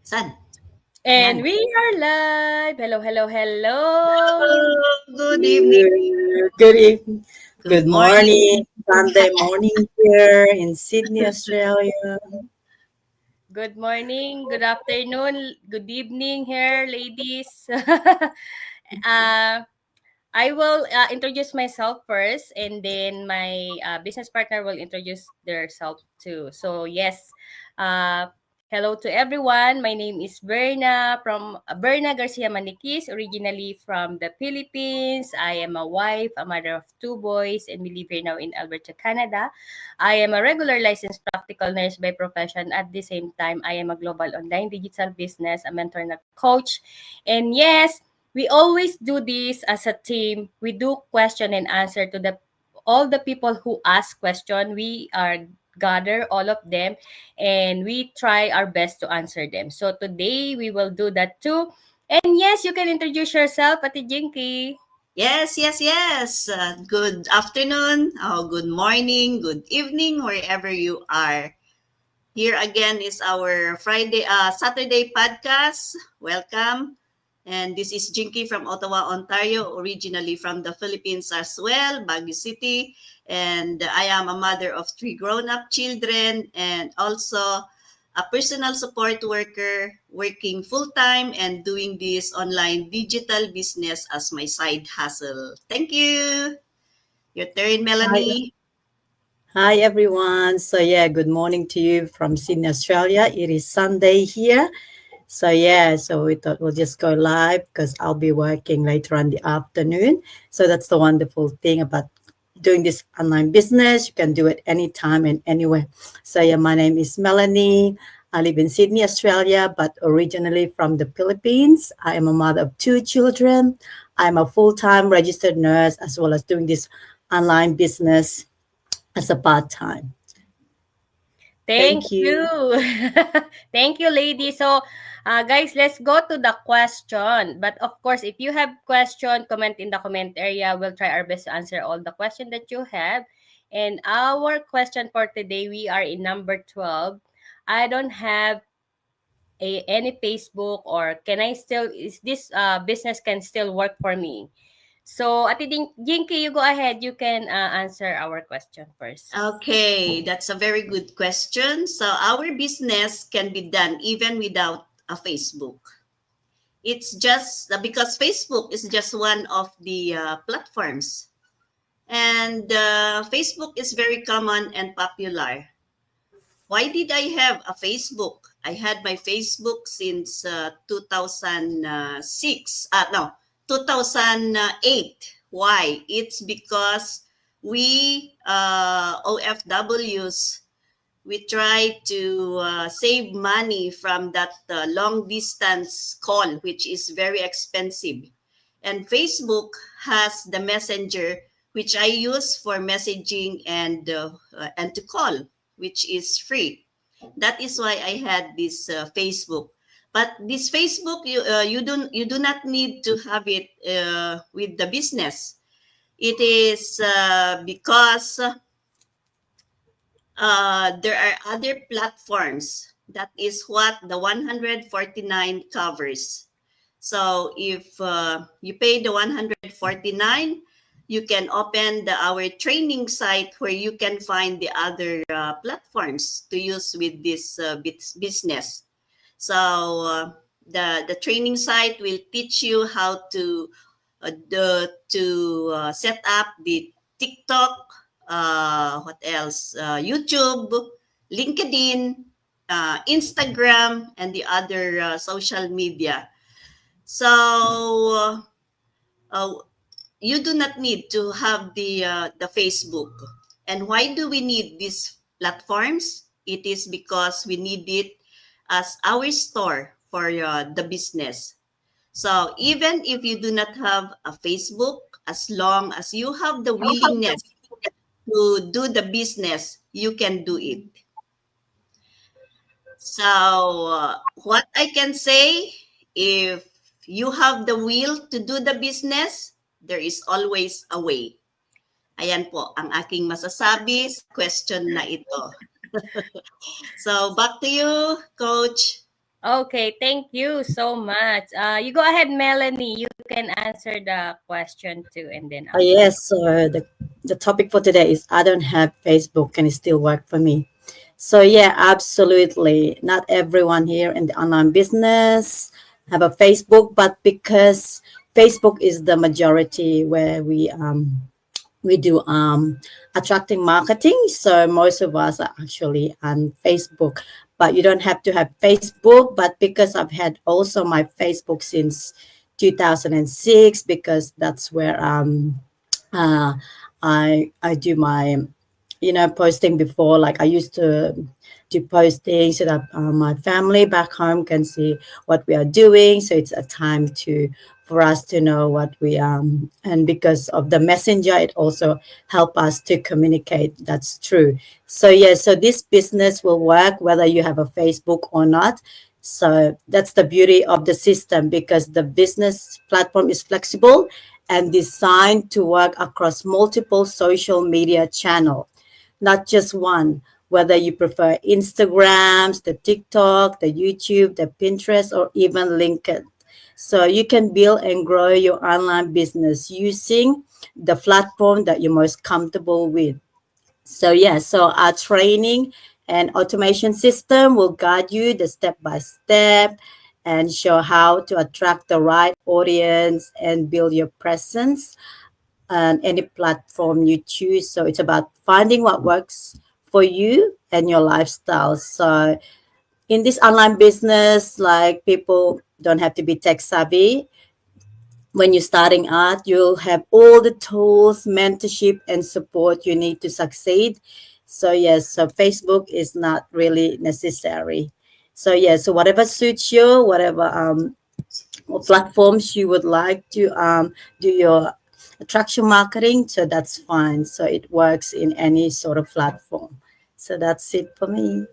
Saan? And Yan. we are live. Hello, hello, hello. Good evening. Good evening. Good Good morning. morning. Sunday morning here in Sydney, Australia. Good morning, good afternoon, good evening here, ladies. uh, I will introduce myself first, and then my business partner will introduce themselves too. So, yes, hello to everyone. My name is Berna from Berna Garcia Maniquis, originally from the Philippines. I am a wife, a mother of two boys, and we live here now in Alberta, Canada. I am a regular licensed practical nurse by profession. At the same time, I am a global online digital business, a mentor and a coach. And yes, we always do this as a team. We do question and answer to the all the people who ask question. We are gather all of them and we try our best to answer them. So today we will do that too. And yes, you can introduce yourself, Ate Jinky. Yes. Good afternoon, good morning, good evening, wherever you are. Here again is our Saturday podcast. Welcome. And this is Jinky from Ottawa, Ontario, originally from the Philippines as well, Baguio City. And I am a mother of three grown-up children and also a personal support worker working full-time and doing this online digital business as my side hustle. Thank you. Your turn, Hi, Melanie. hi everyone. Good morning to you from Sydney, Australia. It is Sunday here. So we thought we'll just go live because I'll be working later on the afternoon. So that's the wonderful thing about doing this online business. You can do it anytime and anywhere. My name is Melanie. I live in Sydney, Australia, but originally from the Philippines. I am a mother of two children. I'm a full-time registered nurse as well as doing this online business as a part-time. Thank Thank you. you. Thank you, lady. So, guys, let's go to the question. But of course, if you have question, comment in the comment area. We'll try our best to answer all the question that you have. And our question for today, we are in number 12. I don't have any Facebook, or can I still, is this business can still work for me? So, Ate Jinky, you go ahead. You can answer our question first. Okay, that's a very good question. So our business can be done even without a Facebook. It's just because Facebook is just one of the platforms. And Facebook is very common and popular. Why did I have a Facebook? I had my Facebook since 2006. No, 2008. Why? It's because we OFWs, we try to save money from that long distance call, which is very expensive. And Facebook has the messenger, which I use for messaging and to call, which is free. That is why I had this Facebook. But this Facebook, you do not need to have it with the business. It is because there are other platforms. That is what the 149 covers. So if you pay the 149, you can open our training site where you can find the other platforms to use with this business. So the training site will teach you how to set up the TikTok, what else? YouTube, LinkedIn, Instagram, and the other social media. So uh, you do not need to have the Facebook. And why do we need these platforms? It is because we need it as our store for the business. So even if you do not have a Facebook, as long as you have the willingness to do the business, you can do it. So what I can say, if you have the will to do the business, there is always a way. Ayan po ang aking masasabi sa question na ito. So back to you, Coach. Okay, thank you so much. You go ahead, Melanie. You can answer the question too, and then Oh, I'll go. yes, so the topic for today is I don't have Facebook, can it still work for me? So yeah, absolutely. Not everyone here in the online business have a Facebook, but because Facebook is the majority where we do attracting marketing, so most of us are actually on Facebook. But you don't have to have Facebook, but because I've had also my Facebook since 2006, because that's where uh, I do my posting before. Like I used to do posting so that my family back home can see what we are doing. So it's a time to for us to know what we and because of the messenger, it also help us to communicate. That's true. So yeah, so this business will work whether you have a Facebook or not. So that's the beauty of the system, because the business platform is flexible and designed to work across multiple social media channels, not just one. Whether you prefer Instagrams, the TikTok, the YouTube, the Pinterest, or even LinkedIn. So you can build and grow your online business using the platform that you're most comfortable with. So yeah, so our training and automation system will guide you the step by step and show how to attract the right audience and build your presence on any platform you choose. So it's about finding what works for you and your lifestyle. So in this online business, like people don't have to be tech savvy. When you're starting out, you'll have all the tools, mentorship, and support you need to succeed. So yes, so Facebook is not really necessary. So yeah, so whatever suits you, whatever platforms you would like to do your attraction marketing, so that's fine. So it works in any sort of platform. So that's it for me.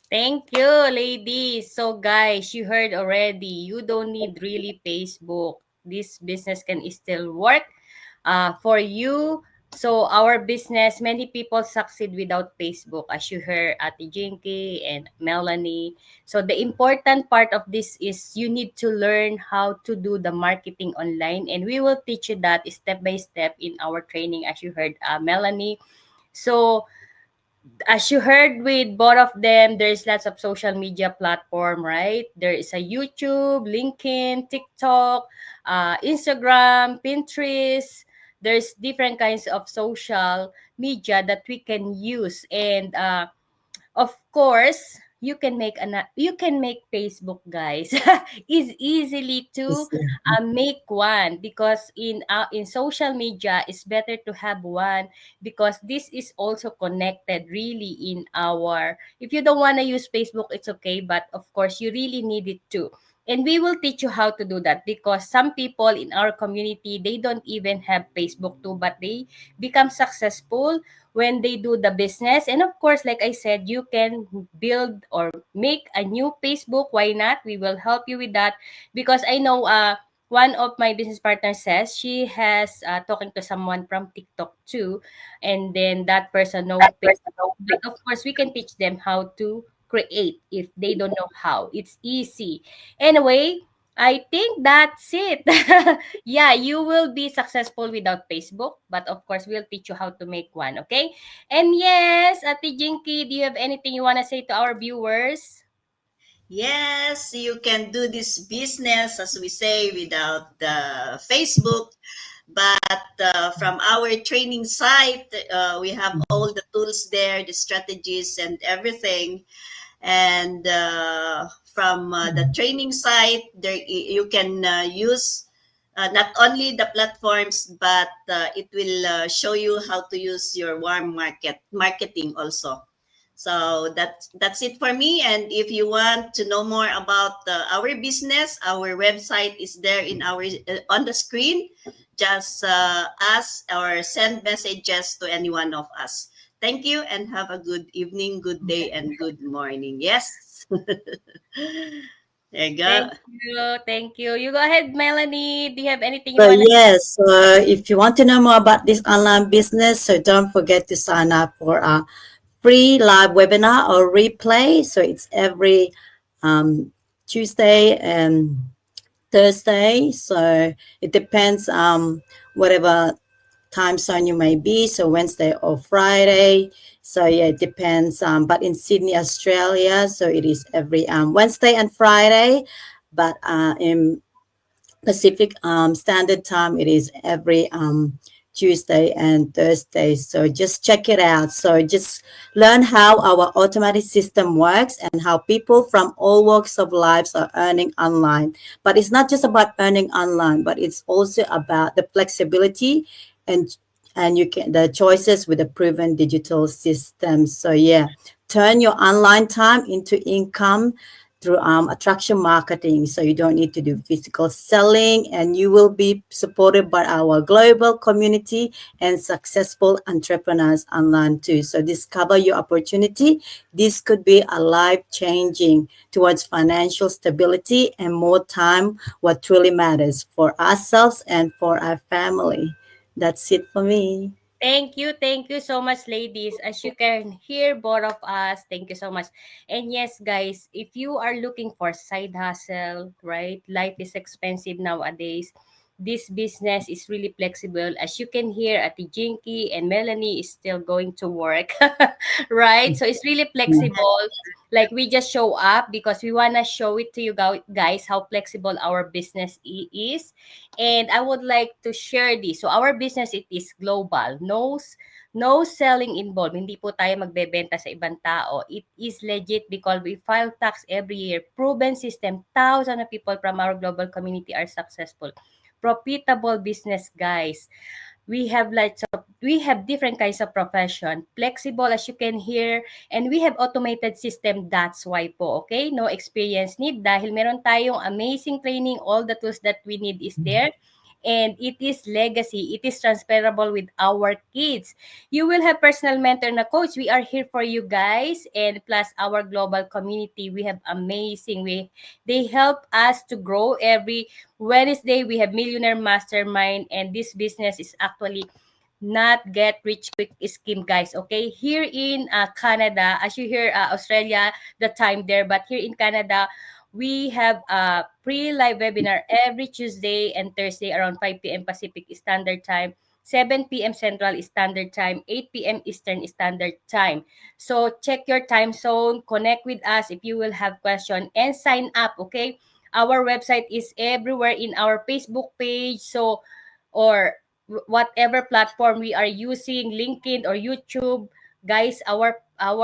Thank you, ladies. So, guys, you heard already. You don't need really Facebook. This business can still work for you. So, our business, many people succeed without Facebook, as you heard Ate Jinky and Melanie. So, the important part of this is you need to learn how to do the marketing online. And we will teach you that step by step in our training, as you heard Melanie. So, as you heard with both of them, there's lots of social media platform, right? There is a YouTube, LinkedIn, TikTok, Instagram, Pinterest. There's different kinds of social media that we can use, and of course you can make Facebook, guys. Is easily to Yes, yeah. make one, because in social media it's better to have one, because this is also connected really in our, if you don't want to use Facebook, it's okay, but of course you really need it too. And we will teach you how to do that, because some people in our community, they don't even have Facebook too, but they become successful when they do the business. And of course, like I said, you can build or make a new Facebook. Why not? We will help you with that, because I know one of my business partners says she has talking to someone from TikTok too, and then that person know Facebook. But of course, we can teach them how to create if they don't know how. It's easy. Anyway, I think that's it. Yeah, you will be successful without Facebook, but of course, we'll teach you how to make one, okay? And yes, Ate Jinky, do you have anything you want to say to our viewers? Yes, you can do this business, as we say, without Facebook. But from our training site, we have all the tools there, the strategies, and everything. And from the training site, there you can use not only the platforms, but it will show you how to use your warm marketing also. So that's it for me. And if you want to know more about our business, our website is there in our on the screen. Just ask or send messages to any one of us. Thank you and have a good evening, good day, and good morning. Yes. There you go. Thank you. Thank you. You go ahead, Melanie. Do you have anything you So want to say? yes, so if you want to know more about this online business, so don't forget to sign up for a free live webinar or replay. So it's every Tuesday and Thursday. So it depends whatever time zone you may be. So Wednesday or Friday. So yeah, it depends. But in Sydney, Australia, so it is every Wednesday and Friday. But in Pacific Standard Time, it is every Tuesday and Thursday. So just check it out. So just learn how our automatic system works and how people from all walks of lives are earning online. But it's not just about earning online, but it's also about the flexibility and you can the choices with the proven digital systems. So yeah, turn your online time into income through attraction marketing. So you don't need to do physical selling, and you will be supported by our global community and successful entrepreneurs online too. So discover your opportunity. This could be a life changing towards financial stability and more time, what truly matters for ourselves and for our family. That's it for me. Thank you so much, ladies. As you can hear, both of us, thank you so much. And yes, guys, if you are looking for side hustle, right? Life is expensive nowadays. This business is really flexible. As you can hear, Ati Jinky and Melanie is still going to work, right? So it's really flexible. Like we just show up because we want to show it to you guys how flexible our business is. And I would like to share this. So our business, it is global. No selling involved. Hindi po tayo magbebenta sa ibang tao. It is legit because we file tax every year. Proven system. Thousands of people from our global community are successful. Profitable business, guys. We have different kinds of profession, flexible as you can hear, and we have automated system. That's why po, okay? No experience need dahil meron tayong amazing training. All the tools that we need is there. And it is legacy. It is transferable with our kids. You will have personal mentor na coach. We are here for you guys. And plus our global community. We have amazing. They help us to grow every Wednesday. We have Millionaire Mastermind. And this business is actually not get rich quick scheme, guys. Okay, here in Canada, as you hear, Australia, the time there, but here in Canada, we have a pre-live webinar every Tuesday and Thursday around 5 p.m. Pacific Standard Time, 7 p.m. Central Standard Time, 8 p.m. Eastern Standard Time. So check your time zone, connect with us if you will have question, and sign up. Okay, our website is everywhere in our Facebook page. So or whatever platform we are using, LinkedIn or YouTube, guys, our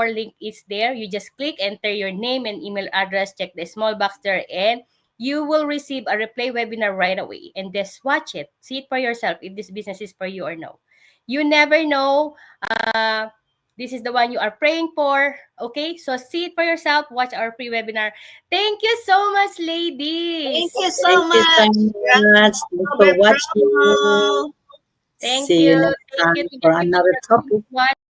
link is there. You just click, enter your name and email address, check the small box there, and you will receive a replay webinar right away. And just watch it, see it for yourself if this business is for you or no. You never know. This is the one you are praying for. Okay, so see it for yourself. Watch our free webinar. Thank you so much, Thank ladies. you Thank so you so much. much. Thanks for October watching. promo. Thank See you you. next Thank you time to the for people another who topic. watched.